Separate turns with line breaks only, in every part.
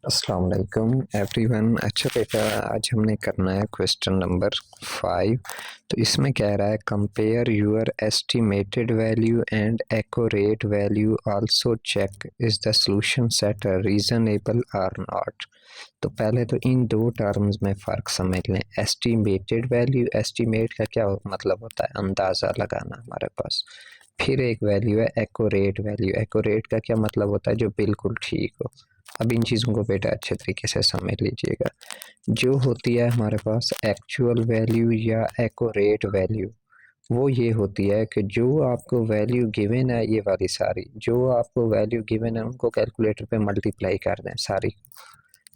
अस्सलाम वालेकुम एवरीवन। अच्छा बेटा, आज हमने करना है क्वेश्चन नंबर 5। तो इसमें कह रहा है compare your estimated value and accurate value, also check is the solution set reasonable और नॉट। तो पहले तो इन दो टर्म्स में फ़र्क समझ लें। एस्टिमेटेड वैल्यू, एस्टिमेट का क्या मतलब होता है? अंदाज़ा लगाना हमारे पास। फिर एक वैल्यू है एक्यूरेट वैल्यू। एक्यूरेट का क्या मतलब होता है? जो बिल्कुल ठीक हो। अब इन चीज़ों को बेटा अच्छे तरीके से समझ लीजिएगा। जो होती है हमारे पास एक्चुअल वैल्यू या एक्यूरेट वैल्यू, वो ये होती है कि जो आपको वैल्यू गिवन है, ये वाली सारी जो आपको वैल्यू गिवन है उनको कैलकुलेटर पे मल्टीप्लाई कर दें सारी।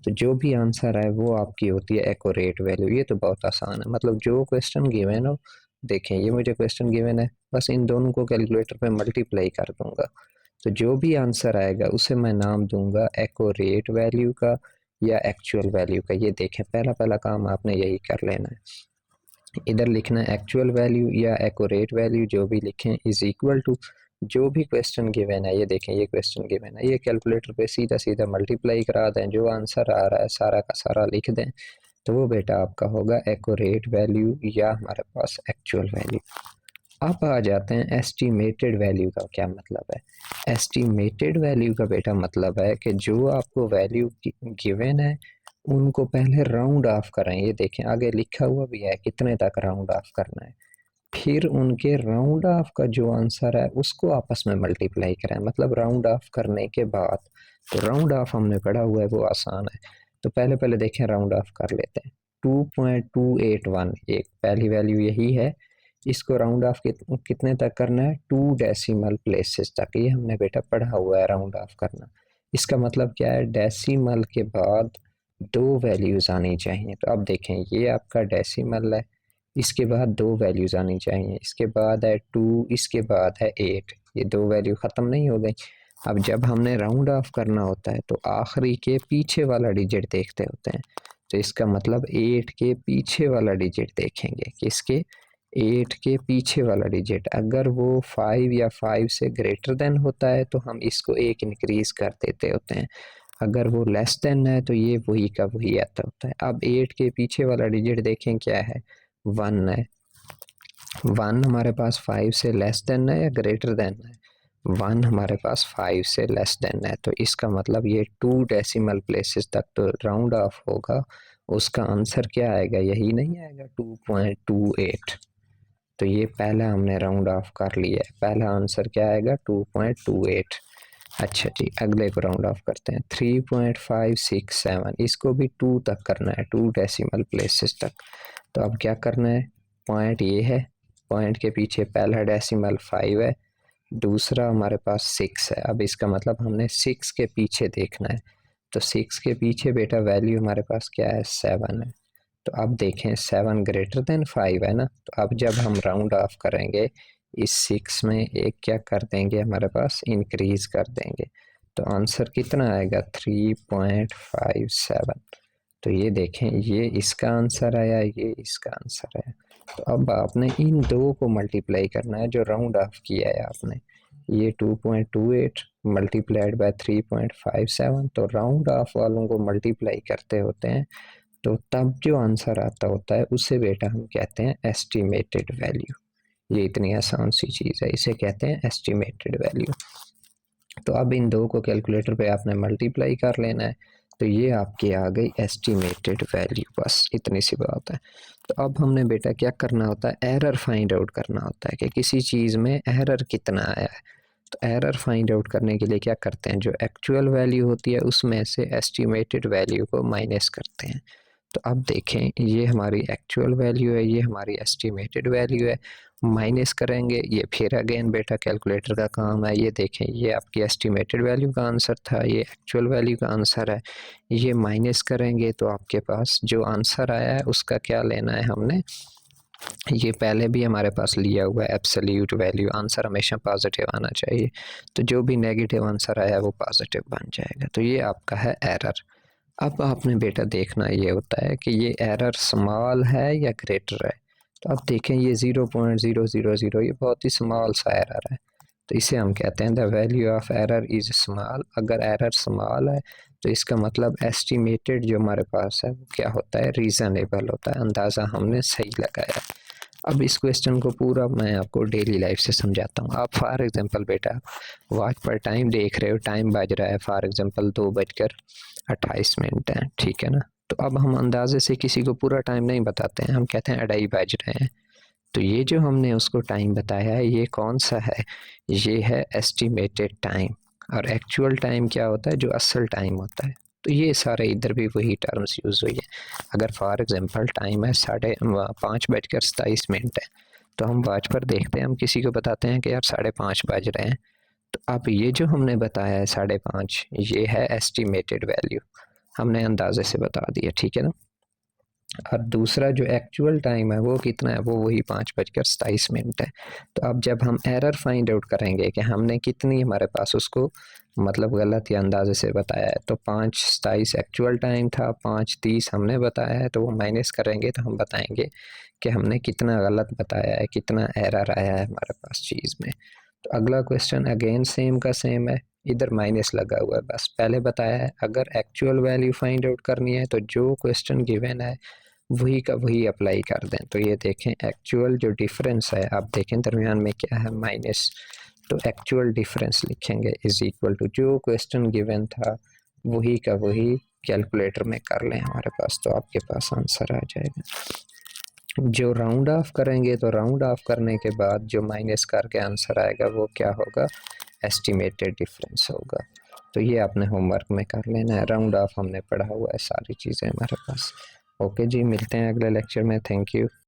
तो जो भी आंसर है वो आपकी होती है एक्यूरेट वैल्यू। ये तो बहुत आसान है, मतलब जो क्वेश्चन गिवन हो, देखें ये मुझे क्वेश्चन गिवन है, बस इन दोनों को कैलकुलेटर पे मल्टीप्लाई कर दूंगा, तो जो भी आंसर आएगा उसे मैं नाम दूंगा एक्यूरेट वैल्यू का या एक्चुअल वैल्यू का। ये देखें, पहला पहला काम आपने यही कर लेना है। इधर लिखना है एक्चुअल वैल्यू या एक्यूरेट वैल्यू, जो भी लिखें इज इक्वल टू जो भी क्वेश्चन गिवन है। ये देखें, ये क्वेश्चन गिवन है, ये कैलकुलेटर पे सीधा सीधा मल्टीप्लाई करा दें, जो आंसर आ रहा है सारा का सारा लिख दें, तो वो बेटा आपका होगा एक्यूरेट वैल्यू या हमारे पास एक्चुअल वैल्यू। अब आ जाते हैं एस्टिमेटेड वैल्यू का क्या मतलब है। एस्टिमेटेड वैल्यू का बेटा मतलब है कि जो आपको वैल्यू गिवन है उनको पहले राउंड ऑफ करें। ये देखें आगे लिखा हुआ भी है कितने तक राउंड ऑफ करना है, फिर उनके राउंड ऑफ का जो आंसर है उसको आपस में मल्टीप्लाई करें, मतलब राउंड ऑफ करने के बाद। तो राउंड ऑफ हमने पढ़ा हुआ है, वो आसान है। तो पहले पहले देखें, राउंड ऑफ कर लेते हैं। 2.281 एक पहली वैल्यू यही है, इसको राउंड ऑफ कितने तक करना है? 2 डेसिमल प्लेसेस तक। ये हमने बेटा पढ़ा हुआ है राउंड ऑफ करना। इसका मतलब क्या है? डेसिमल के बाद दो वैल्यूज आनी चाहिए। तो अब देखें, ये आपका डेसिमल है, इसके बाद दो वैल्यूज आनी चाहिए, इसके बाद है 2, इसके बाद है 8। ये दो वैल्यू ख़त्म नहीं हो गई। अब जब हमने राउंड ऑफ करना होता है तो आखिरी के पीछे वाला डिजिट देखते होते हैं। तो इसका मतलब 8 के पीछे वाला डिजिट देखेंगे। किसके? 8 के पीछे वाला डिजिट। अगर वो 5 या 5 से ग्रेटर देन होता है तो हम इसको एक इंक्रीज कर देते होते हैं, अगर वो लेस देन है तो ये वही का वही आता होता है। अब 8 के पीछे वाला डिजिट देखें क्या है? 1 है। 1 हमारे पास 5 से लेस देन है या ग्रेटर देन है? 1 हमारे पास 5 से लेस देन है, तो इसका मतलब ये 2 डेसिमल प्लेसेस तक तो राउंड ऑफ होगा। उसका आंसर क्या आएगा? यही नहीं आएगा 2.28। तो ये पहला हमने राउंड ऑफ कर लिया है, पहला आंसर क्या आएगा? 2.28। अच्छा जी, अगले को राउंड ऑफ करते हैं। 3.567, इसको भी 2 तक करना है, 2 डेसिमल प्लेसेस तक। तो अब क्या करना है? पॉइंट ये है, पॉइंट के पीछे पहला डेसिमल 5 है, दूसरा हमारे पास 6 है। अब इसका मतलब हमने 6 के पीछे देखना है। तो 6 के पीछे बेटा वैल्यू हमारे पास क्या है? 7 है। तो अब देखें 7 ग्रेटर देन 5 है ना, तो अब जब हम राउंड ऑफ करेंगे इस 6 में एक क्या कर देंगे, हमारे पास इंक्रीज कर देंगे। तो आंसर कितना आएगा? 3.57। तो ये देखें, ये इसका आंसर आया, ये इसका आंसर आया। तो अब आपने इन दो को मल्टीप्लाई करना है जो राउंड ऑफ किया है आपने। ये 2.28 मल्टीप्लाइड बाय 3.57, तो राउंड ऑफ वालों को मल्टीप्लाई करते होते हैं, तो तब जो आंसर आता होता है उसे बेटा हम कहते हैं एस्टिमेटेड वैल्यू। ये इतनी आसान सी चीज़ है, इसे कहते हैं एस्टिमेटेड वैल्यू। तो अब इन दो को कैलकुलेटर पे आपने मल्टीप्लाई कर लेना है, तो ये आपकी आ गई एस्टिमेटेड वैल्यू। बस इतनी सी बात है। तो अब हमने बेटा क्या करना होता है? एरर फाइंड आउट करना होता है कि किसी चीज़ में एरर कितना आया है। तो एरर फाइंड आउट करने के लिए क्या करते हैं? जो एक्चुअल वैल्यू होती है उसमें से एस्टिमेटेड वैल्यू को माइनस करते हैं। तो अब देखें, ये हमारी एक्चुअल वैल्यू है, ये हमारी एस्टिमेटेड वैल्यू है, माइनस करेंगे। ये फिर अगेन बेटा कैलकुलेटर का काम है। ये देखें, ये आपकी एस्टिमेटेड वैल्यू का आंसर था, ये एक्चुअल वैल्यू का आंसर है। ये माइनस करेंगे तो आपके पास जो आंसर आया है उसका क्या लेना है हमने? ये पहले भी हमारे पास लिया हुआ है एब्सोल्यूट वैल्यू। आंसर हमेशा पॉजिटिव आना चाहिए, तो जो भी नेगेटिव आंसर आया वो पॉजिटिव बन जाएगा। तो ये आपका है एरर। अब आपने बेटा देखना ये होता है कि ये एरर स्मॉल है या ग्रेटर है। तो अब देखें, ये 0.000, ये बहुत ही स्मॉल सा एरर है। तो इसे हम कहते हैं the value of error is small. अगर एरर स्मॉल है तो इसका मतलब एस्टिमेटेड जो हमारे पास है वो क्या होता है, रीज़नेबल होता है, अंदाज़ा हमने सही लगाया। अब इस क्वेश्चन को पूरा मैं आपको डेली लाइफ से समझाता हूँ। आप फॉर एग्जांपल बेटा वॉच पर टाइम देख रहे हो, टाइम बज रहा है फॉर एग्जांपल 2:28 है, ठीक है ना। तो अब हम अंदाजे से किसी को पूरा टाइम नहीं बताते हैं, हम कहते हैं 2:30 बज रहे हैं। तो ये जो हमने उसको टाइम बताया है ये कौन सा है, ये है एस्टिमेटेड टाइम। और एक्चुअल टाइम क्या होता है, जो असल टाइम होता है। तो ये सारे इधर भी वही टर्म्स यूज़ हुई है। अगर फॉर एग्जांपल टाइम है 5:27 है, तो हम वॉच पर देखते हैं, हम किसी को बताते हैं कि यार 5:30 बज रहे हैं। तो अब ये जो हमने बताया है 5:30, ये है एस्टिमेटेड वैल्यू, हमने अंदाजे से बता दिया, ठीक है ना। और दूसरा जो एक्चुअल टाइम है वो कितना है, वो वही 5:27 है। तो अब जब हम एरर फाइंड आउट करेंगे कि हमने कितनी हमारे पास उसको मतलब गलत या अंदाजे से बताया है, तो 5:27 एक्चुअल टाइम था, 5:30 हमने बताया है, तो वो माइनस करेंगे तो हम बताएंगे कि हमने कितना गलत बताया है, कितना एरर आया है हमारे पास चीज़ में। तो अगला क्वेश्चन अगेन सेम का सेम है, इधर माइनस लगा हुआ है, बस पहले बताया है अगर एक्चुअल वैल्यू फाइंड आउट करनी है तो जो क्वेश्चन गिवन है वही का वही अप्लाई कर दें। तो ये देखें एक्चुअल जो डिफरेंस है, आप देखें दरमियान में क्या है, माइनस। तो एक्चुअल डिफरेंस लिखेंगे इज इक्वल टू जो क्वेश्चन गिवन था वही का वही कैलकुलेटर में कर लें हमारे पास, तो आपके पास आंसर आ जाएगा। जो राउंड ऑफ करेंगे तो राउंड ऑफ करने के बाद जो माइनस करके आंसर आएगा वो क्या होगा, एस्टिमेटेड डिफरेंस होगा। तो ये आपने होमवर्क में कर लेना है, राउंड ऑफ हमने पढ़ा हुआ है, सारी चीज़ें हमारे पास। ओके जी, मिलते हैं अगले लेक्चर में, थैंक यू।